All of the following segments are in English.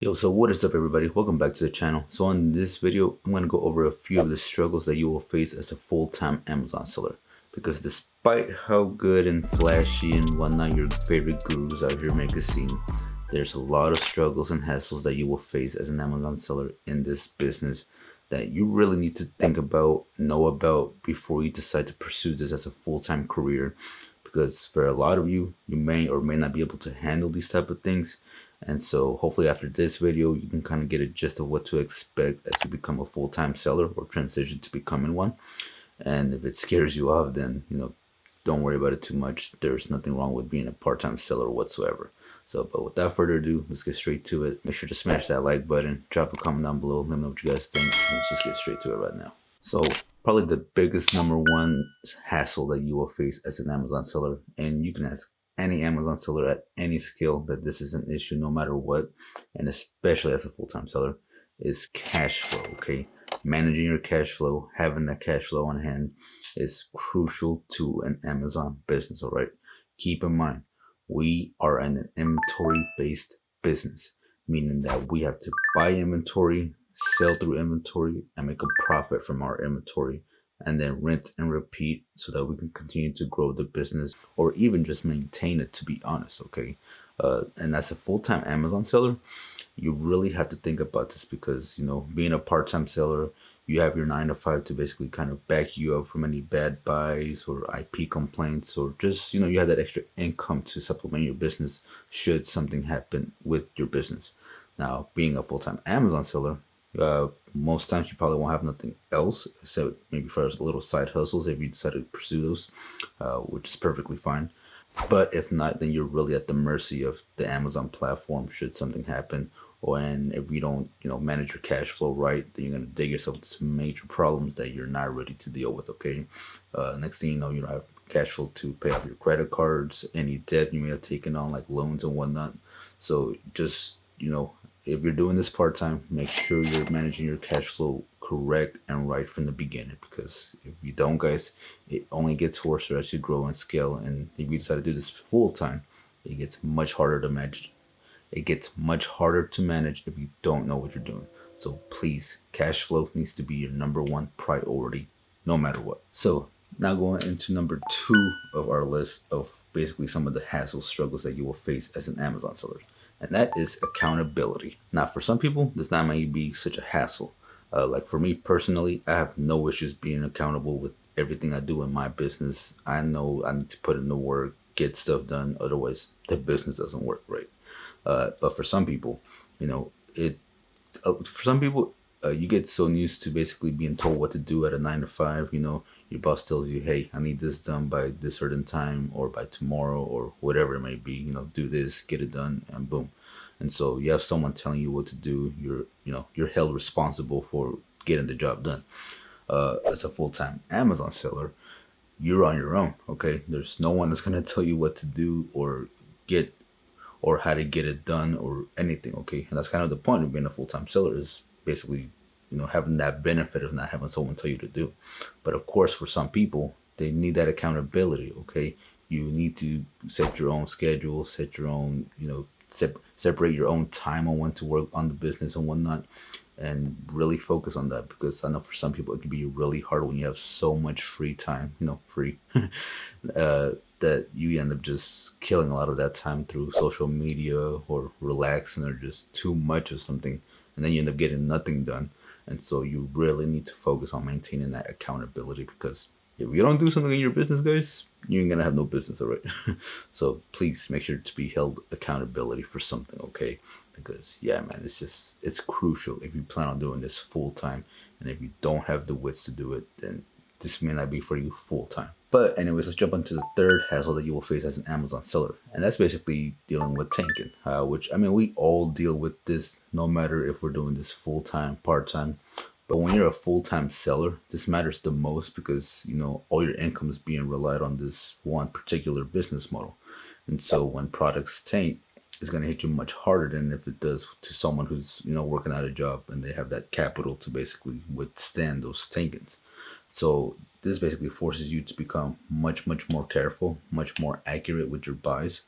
Yo, so what is up everybody? Welcome back to the channel. So on this video, I'm going to go over a few of the struggles that you will face as a full-time Amazon seller. Because despite how good and flashy and whatnot your favorite gurus out here make it seem, there's a lot of struggles and hassles that you will face as an Amazon seller in this business that you really need to think about, know about before you decide to pursue this as a full-time career. Because for a lot of you, you may or may not be able to handle these type of things. And so hopefully after this video, you can kind of get a gist of what to expect as you become a full-time seller or transition to becoming one. And if it scares you off, then, don't worry about it too much. There's nothing wrong with being a part-time seller whatsoever. So, but without further ado, let's get straight to it. Make sure to smash that like button, drop a comment down below, let me know what you guys think. Let's just get straight to it right now. So probably the biggest number one hassle that you will face as an Amazon seller, and you can ask any Amazon seller at any scale that this is an issue no matter what, and especially as a full-time seller, is cash flow. Okay, managing your cash flow, having that cash flow on hand is crucial to an Amazon business. All right, keep in mind we are an inventory based business, meaning that we have to buy inventory, sell through inventory, and make a profit from our inventory, and then rinse and repeat so that we can continue to grow the business or even just maintain it, to be honest. Okay, and as a full-time Amazon seller, you really have to think about this because, being a part-time seller, you have your 9 to 5 to basically kind of back you up from any bad buys or IP complaints, or just, you have that extra income to supplement your business should something happen with your business. Now, being a full-time Amazon seller, most times you probably won't have nothing else except maybe for little side hustles if you decide to pursue those, which is perfectly fine. But if not, then you're really at the mercy of the Amazon platform should something happen. And if you don't, manage your cash flow right, then you're gonna dig yourself into some major problems that you're not ready to deal with. Okay. Next thing you don't have cash flow to pay off your credit cards, any debt you may have taken on, like loans and whatnot. So just, if you're doing this part time, make sure you're managing your cash flow correct and right from the beginning. Because if you don't, guys, it only gets worse as you grow and scale. And if you decide to do this full time, it gets much harder to manage. It gets much harder to manage if you don't know what you're doing. So please, cash flow needs to be your number one priority, no matter what. So now going into number two of our list of basically some of the hassle struggles that you will face as an Amazon seller, and that is accountability. Now, for some people, this not may be such a hassle. Like for me personally, I have no issues being accountable with everything I do in my business. I know I need to put in the work, get stuff done, otherwise the business doesn't work right. But for some people, it for some people, you get so used to basically being told what to do at a 9 to 5. Your boss tells you, "Hey, I need this done by this certain time, or by tomorrow, or whatever it may be. Do this, get it done, and boom." And so you have someone telling you what to do. You're held responsible for getting the job done. As a full-time Amazon seller, you're on your own. Okay, there's no one that's gonna tell you what to do get or how to get it done or anything. Okay, and that's kind of the point of being a full-time seller, is basically, having that benefit of not having someone tell you to do. But of course, for some people, they need that accountability. Okay, you need to set your own schedule, set your own, separate your own time on when to work on the business and whatnot, and really focus on that. Because I know for some people it can be really hard when you have so much free time, free, that you end up just killing a lot of that time through social media or relaxing or just too much of something, and then you end up getting nothing done. And so you really need to focus on maintaining that accountability, because if you don't do something in your business, guys, you're gonna have no business. All right. So please make sure to be held accountability for something. Okay, because yeah, man, it's crucial if you plan on doing this full time. And if you don't have the wits to do it, then this may not be for you full time. But anyways, let's jump into the third hassle that you will face as an Amazon seller, and that's basically dealing with tanking. Which, I mean, we all deal with this, no matter if we're doing this full time, part time. But when you're a full time seller, this matters the most, because all your income is being relied on this one particular business model. And so when products tank, it's going to hit you much harder than if it does to someone who's working at a job and they have that capital to basically withstand those tankings. So this basically forces you to become much, much more careful, much more accurate with your buys.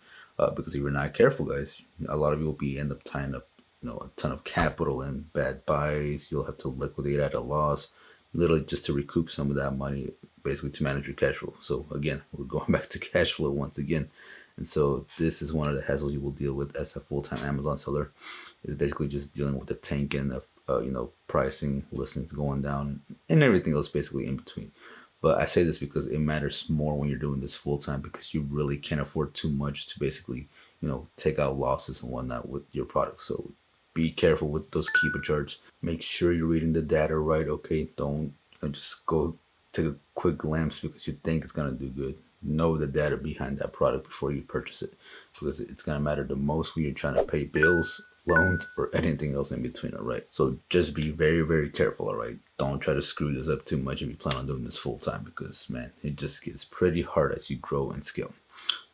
Because if you're not careful, guys, a lot of you will end up tying up a ton of capital in bad buys. You'll have to liquidate at a loss, literally just to recoup some of that money, basically to manage your cash flow. So again, we're going back to cash flow once again. And so this is one of the hassles you will deal with as a full-time Amazon seller, is basically just dealing with the tanking of pricing, listings going down, and everything else basically in between. But I say this because it matters more when you're doing this full time, because you really can't afford too much to basically take out losses and whatnot with your product. So be careful with those keeper charts. Make sure you're reading the data right. Okay, don't just go take a quick glance because you think it's gonna do good. Know the data behind that product before you purchase it, because it's gonna matter the most when you're trying to pay bills, loans, or anything else in between. All right. So just be very, very careful. All right. Don't try to screw this up too much if you plan on doing this full time, because man, it just gets pretty hard as you grow and scale.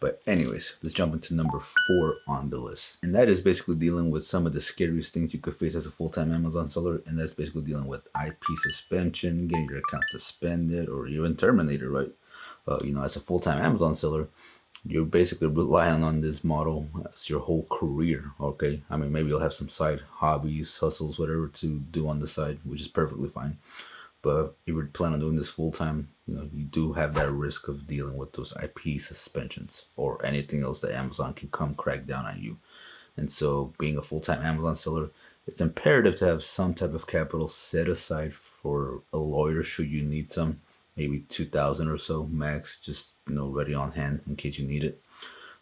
But anyways, let's jump into number 4 on the list. And that is basically dealing with some of the scariest things you could face as a full-time Amazon seller. And that's basically dealing with IP suspension, getting your account suspended or even terminated, right? As a full-time Amazon seller, you're basically relying on this model as your whole career. Okay, I mean, maybe you'll have some side hobbies, hustles, whatever to do on the side, which is perfectly fine. But if you plan on doing this full time, you do have that risk of dealing with those IP suspensions or anything else that Amazon can come crack down on you. And so, being a full time Amazon seller, it's imperative to have some type of capital set aside for a lawyer should you need some, maybe 2,000 or so max, just ready on hand in case you need it.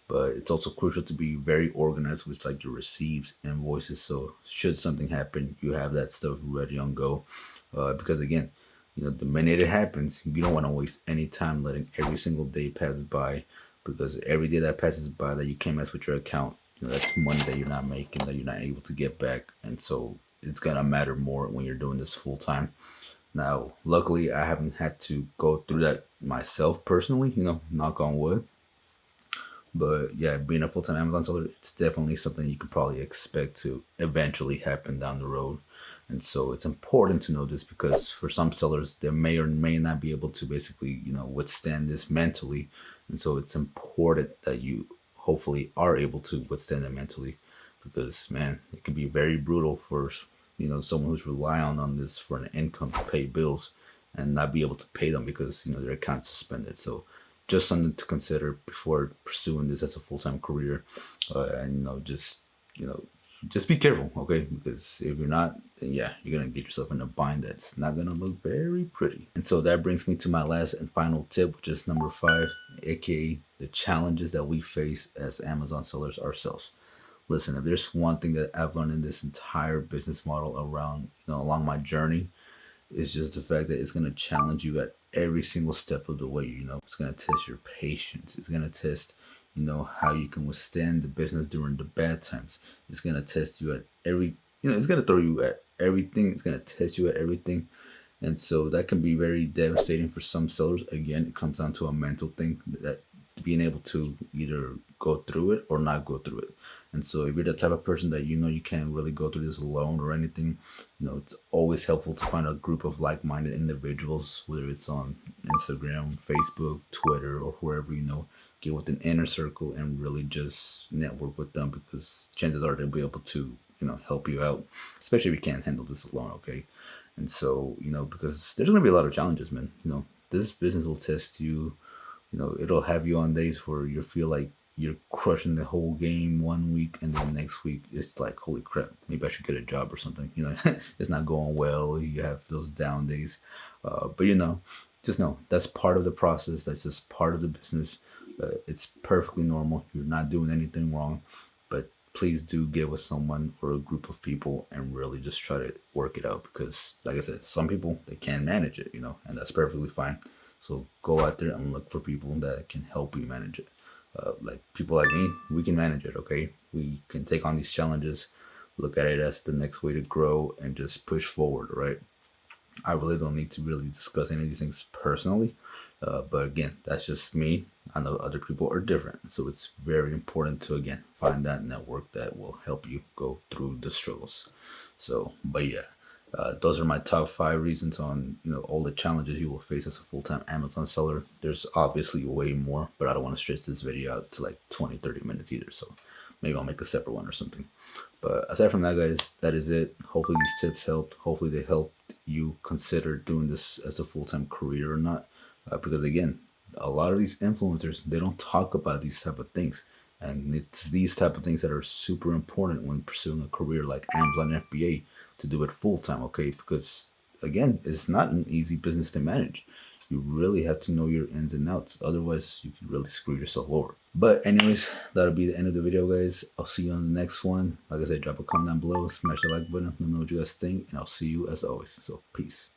But it's also crucial to be very organized with like your receipts, invoices. So should something happen, you have that stuff ready on go. Because again, the minute it happens, you don't want to waste any time letting every single day pass by, because every day that passes by that you can't mess with your account, that's money that you're not making, that you're not able to get back. And so it's gonna matter more when you're doing this full time. Now, luckily, I haven't had to go through that myself personally, knock on wood. But yeah, being a full time Amazon seller, it's definitely something you could probably expect to eventually happen down the road. And so it's important to know this, because for some sellers, they may or may not be able to basically, withstand this mentally. And so it's important that you hopefully are able to withstand it mentally, because man, it can be very brutal for, someone who's relying on this for an income to pay bills and not be able to pay them because, their account's suspended. So just something to consider before pursuing this as a full-time career. And you know just be careful, okay? Because if you're not, then yeah, you're gonna get yourself in a bind that's not gonna look very pretty. And so that brings me to my last and final tip, which is number 5, aka the challenges that we face as Amazon sellers ourselves. Listen, if there's one thing that I've learned in this entire business model around, along my journey, it's just the fact that it's going to challenge you at every single step of the way. It's going to test your patience. It's going to test, how you can withstand the business during the bad times. It's going to test you at it's going to throw you at everything. It's going to test you at everything. And so that can be very devastating for some sellers. Again, it comes down to a mental thing, that being able to either go through it or not go through it. And so if you're the type of person that you can't really go through this alone or anything, it's always helpful to find a group of like-minded individuals, whether it's on Instagram, Facebook, Twitter, or wherever, get with an inner circle and really just network with them, because chances are they'll be able to, help you out, especially if you can't handle this alone, okay? And so, because there's going to be a lot of challenges, man. This business will test you. It'll have you on days where you feel like you're crushing the whole game one week, and then next week it's like, holy crap, maybe I should get a job or something. It's not going well. You have those down days. But just know that's part of the process. That's just part of the business. It's perfectly normal. You're not doing anything wrong. But please do get with someone or a group of people and really just try to work it out, because like I said, some people, they can't manage it, and that's perfectly fine. So go out there and look for people that can help you manage it. Like people like me, we can manage it, okay? We can take on these challenges, look at it as the next way to grow and just push forward, right? I really don't need to really discuss any of these things personally. But again, that's just me. I know other people are different. So it's very important to, again, find that network that will help you go through the struggles. So, but yeah, those are my top 5 reasons on, all the challenges you will face as a full-time Amazon seller. There's obviously way more, but I don't want to stretch this video out to like 20, 30 minutes either. So, maybe I'll make a separate one or something. But aside from that, guys, that is it. Hopefully these tips helped. Hopefully they helped you consider doing this as a full-time career or not. Because again, a lot of these influencers, they don't talk about these type of things. And it's these type of things that are super important when pursuing a career like Amazon FBA, to do it full-time, okay? Because again, it's not an easy business to manage. You really have to know your ins and outs. Otherwise, you can really screw yourself over. But anyways, that'll be the end of the video, guys. I'll see you on the next one. Like I said, drop a comment down below, smash the like button, let me know what you guys think, and I'll see you as always. So peace.